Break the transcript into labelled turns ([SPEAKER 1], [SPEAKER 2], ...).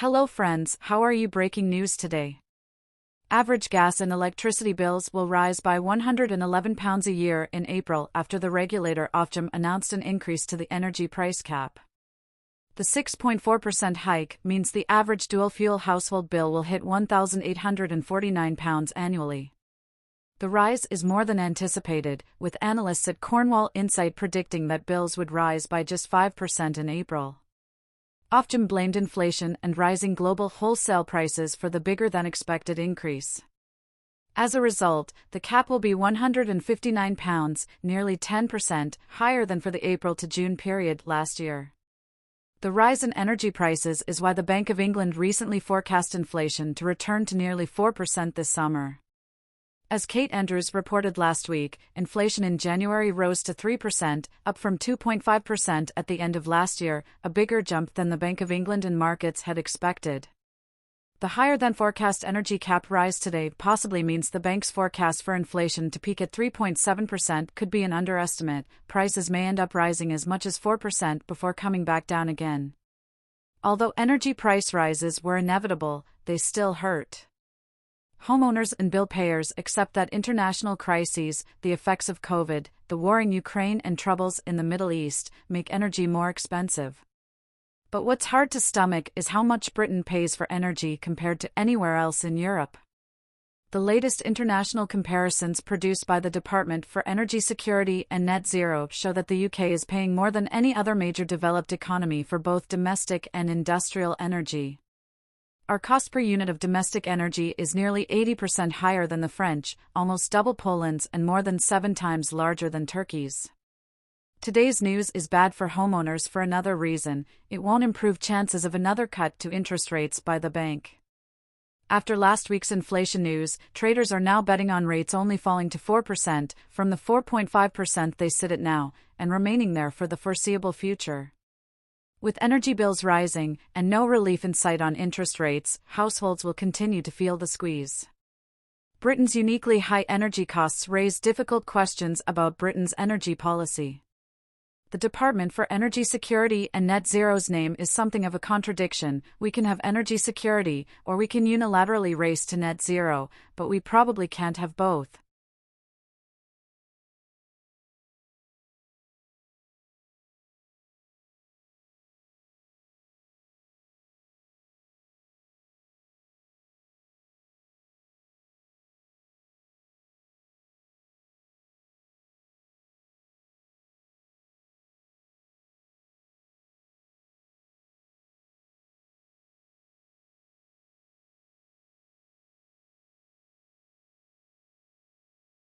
[SPEAKER 1] Hello friends, how are you? Breaking news today. Average gas and electricity bills will rise by £111 a year in April after the regulator Ofgem announced an increase to the energy price cap. The 6.4% hike means the average dual-fuel household bill will hit £1,849 annually. The rise is more than anticipated, with analysts at Cornwall Insight predicting that bills would rise by just 5% in April. Ofgem blamed inflation and rising global wholesale prices for the bigger-than-expected increase. As a result, the cap will be £159, nearly 10% higher than for the April to June period last year. The rise in energy prices is why the Bank of England recently forecast inflation to return to nearly 4% this summer. As Kate Andrews reported last week, inflation in January rose to 3%, up from 2.5% at the end of last year, a bigger jump than the Bank of England and markets had expected. The higher-than-forecast energy cap rise today possibly means the bank's forecast for inflation to peak at 3.7% could be an underestimate. Prices may end up rising as much as 4% before coming back down again. Although energy price rises were inevitable, they still hurt. Homeowners and bill payers accept that international crises, the effects of COVID, the war in Ukraine and troubles in the Middle East, make energy more expensive. But what's hard to stomach is how much Britain pays for energy compared to anywhere else in Europe. The latest international comparisons produced by the Department for Energy Security and Net Zero show that the UK is paying more than any other major developed economy for both domestic and industrial energy. Our cost per unit of domestic energy is nearly 80% higher than the French, almost double Poland's, and more than 7 times larger than Turkey's. Today's news is bad for homeowners for another reason: it won't improve chances of another cut to interest rates by the bank. After last week's inflation news, traders are now betting on rates only falling to 4% from the 4.5% they sit at now, and remaining there for the foreseeable future. With energy bills rising and no relief in sight on interest rates, households will continue to feel the squeeze. Britain's uniquely high energy costs raise difficult questions about Britain's energy policy. The Department for Energy Security and Net Zero's name is something of a contradiction. We can have energy security, or we can unilaterally race to net zero, but we probably can't have both.